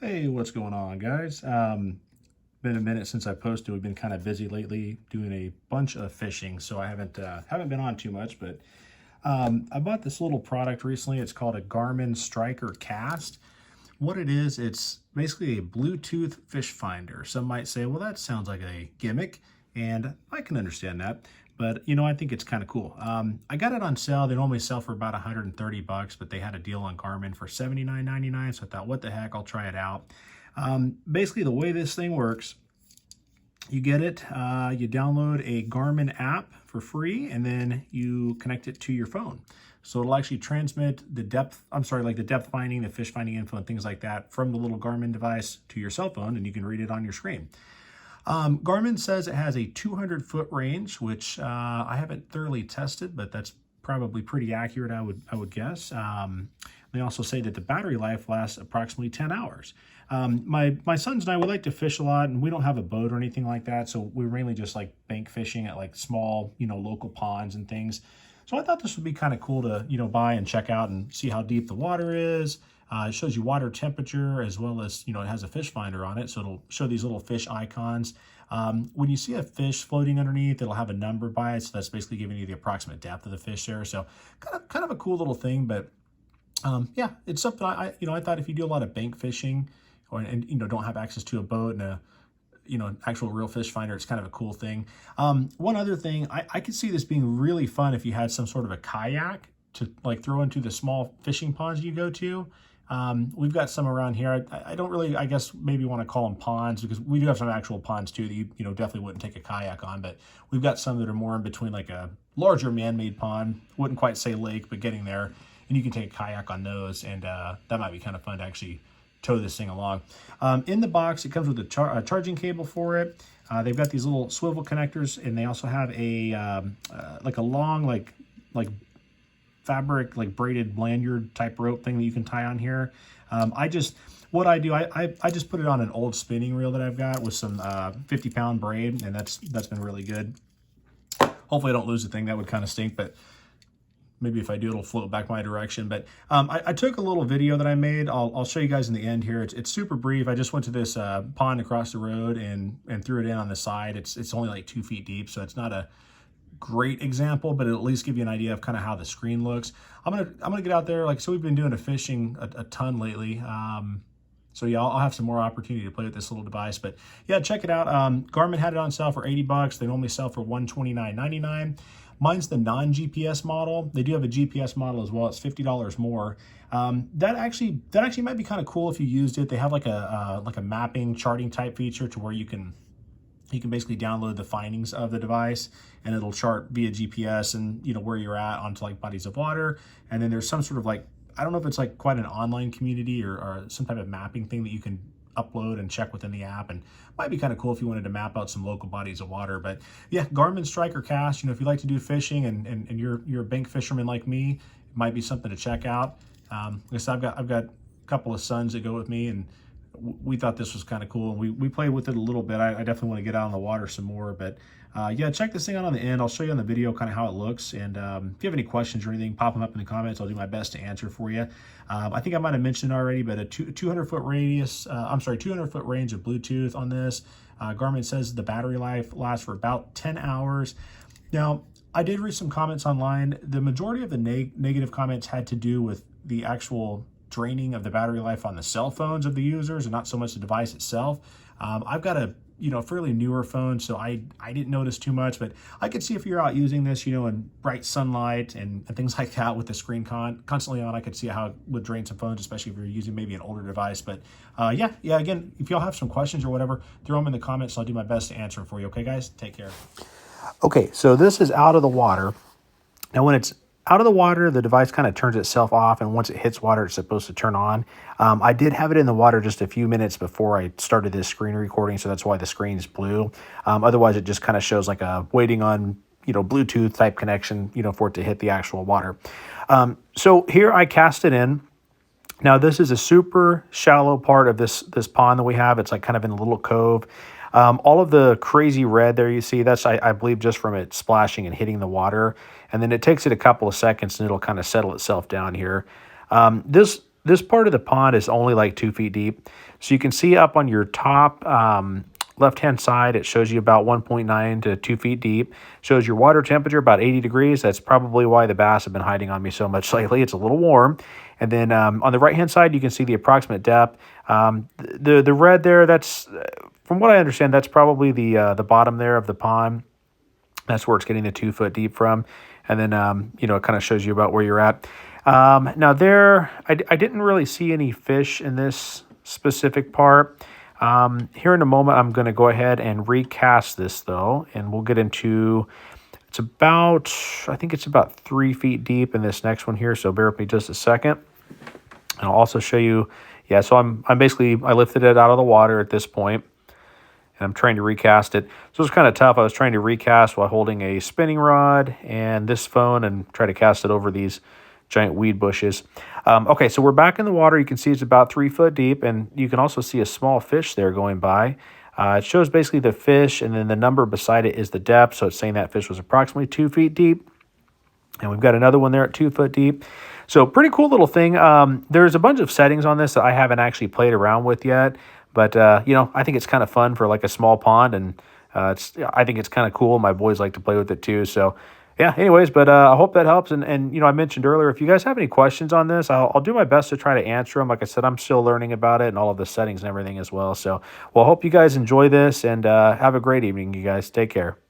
Hey, what's going on, guys? Been a minute since I posted. We've been kind of busy lately doing a bunch of fishing, so I haven't been on too much. But I bought this little product recently. It's called a Garmin Striker Cast. What it is, it's basically a Bluetooth fish finder. Some might say, well, that sounds like a gimmick, and I can understand that. But, I think it's kind of cool. I got it on sale. They normally sell for about 130 bucks, but they had a deal on Garmin for $79.99. So I thought, what the heck, I'll try it out. Basically, the way this thing works, you get it, you download a Garmin app for free, and then you connect it to your phone. So it'll actually transmit the depth finding, the fish finding info and things like that from the little Garmin device to your cell phone, and you can read it on your screen. Garmin says it has a 200-foot range, which I haven't thoroughly tested, but that's probably pretty accurate, I would guess. They also say that the battery life lasts approximately 10 hours. My sons and I, we like to fish a lot, and we don't have a boat or anything like that, so we mainly just like bank fishing at like small, local ponds and things. So I thought this would be kind of cool to, buy and check out and see how deep the water is. It shows you water temperature, as well as, it has a fish finder on it, so it'll show these little fish icons. When you see a fish floating underneath, it'll have a number by it, so that's basically giving you the approximate depth of the fish there. So kind of a cool little thing, but yeah, it's something I thought if you do a lot of bank fishing and don't have access to a boat and a an actual real fish finder, it's kind of a cool thing. One other thing, I could see this being really fun if you had some sort of a kayak to like throw into the small fishing ponds you go to. We've got some around here. I don't really, I guess, maybe want to call them ponds, because we do have some actual ponds too that you definitely wouldn't take a kayak on, but we've got some that are more in between, like a larger man-made pond. Wouldn't quite say lake, but getting there, and you can take a kayak on those, and that might be kind of fun to actually tow this thing along. In the box, it comes with a charging cable for it. They've got these little swivel connectors, and they also have a like a long like fabric, like braided lanyard type rope thing that you can tie on here. I just put it on an old spinning reel that I've got with some 50-pound braid, and that's been really good. Hopefully I don't lose the thing. That would kind of stink, but maybe if I do, it'll float back my direction. But I took a little video that I made. I'll show you guys in the end here. It's super brief. I just went to this pond across the road and threw it in on the side. It's only like 2 feet deep, so it's not a great example, but it'll at least give you an idea of kind of how the screen looks. I'm gonna get out there. So we've been doing fishing a ton lately. So yeah, I'll have some more opportunity to play with this little device, but yeah, check it out. Garmin had it on sale for 80 bucks. They normally sell for $129.99. Mine's the non-GPS model. They do have a GPS model as well. It's $50 more. That actually might be kind of cool if you used it. They have like a mapping charting type feature to where you can basically download the findings of the device, and it'll chart via GPS and where you're at onto like bodies of water. And then there's some sort of like, I don't know if it's like quite an online community or some type of mapping thing that you can upload and check within the app, and might be kind of cool if you wanted to map out some local bodies of water. But yeah, Garmin Striker Cast, if you like to do fishing and you're a bank fisherman like me, it might be something to check out. Like I said, I've got a couple of sons that go with me, and we thought this was kind of cool. We played with it a little bit. I definitely want to get out on the water some more, but yeah, check this thing out on the end. I'll show you on the video kind of how it looks, and if you have any questions or anything, pop them up in the comments. I'll do my best to answer for you. I think I might have mentioned already, but a 200-foot radius, 200-foot range of Bluetooth on this. Garmin says the battery life lasts for about 10 hours. Now, I did read some comments online. The majority of the negative comments had to do with the actual draining of the battery life on the cell phones of the users, and not so much the device itself. I've got a fairly newer phone, so I didn't notice too much, but I could see if you're out using this in bright sunlight and things like that with the screen constantly on, I could see how it would drain some phones, especially if you're using maybe an older device. But yeah, again, if y'all have some questions or whatever, throw them in the comments. I'll do my best to answer them for you. Okay, guys, take care. Okay, so this is out of the water. Now, when it's out of the water, the device kind of turns itself off, and once it hits water, it's supposed to turn on. I did have it in the water just a few minutes before I started this screen recording, so that's why the screen is blue. Otherwise, it just kind of shows like a waiting on Bluetooth type connection, for it to hit the actual water. So here I cast it in. Now, this is a super shallow part of this pond that we have. It's like kind of in a little cove. All of the crazy red there you see, that's, I believe, just from it splashing and hitting the water. And then it takes it a couple of seconds and it'll kind of settle itself down here. This this part of the pond is only like 2 feet deep. So you can see up on your top left-hand side, it shows you about 1.9 to 2 feet deep. Shows your water temperature about 80 degrees. That's probably why the bass have been hiding on me so much lately. It's a little warm. And then on the right-hand side, you can see the approximate depth. The red there, that's, from what I understand, that's probably the bottom there of the pond. That's where it's getting the 2 foot deep from. And then, it kind of shows you about where you're at. Now there, I didn't really see any fish in this specific part. Here in a moment, I'm going to go ahead and recast this though, and we'll get into, I think it's about 3 feet deep in this next one here. So bear with me just a second. And I'll also show you, yeah, so I lifted it out of the water at this point, and I'm trying to recast it. So it's kind of tough. I was trying to recast while holding a spinning rod and this phone and try to cast it over these giant weed bushes. Okay, so we're back in the water. You can see it's about 3 foot deep, and you can also see a small fish there going by. It shows basically the fish, and then the number beside it is the depth, so it's saying that fish was approximately 2 feet deep. And we've got another one there at 2 foot deep. So pretty cool little thing. There's a bunch of settings on this that I haven't actually played around with yet, but I think it's kind of fun for like a small pond, and I think it's kind of cool. My boys like to play with it too. So yeah, anyways, but I hope that helps. And I mentioned earlier, if you guys have any questions on this, I'll do my best to try to answer them. Like I said, I'm still learning about it and all of the settings and everything as well. So, well, I hope you guys enjoy this, and have a great evening, you guys. Take care.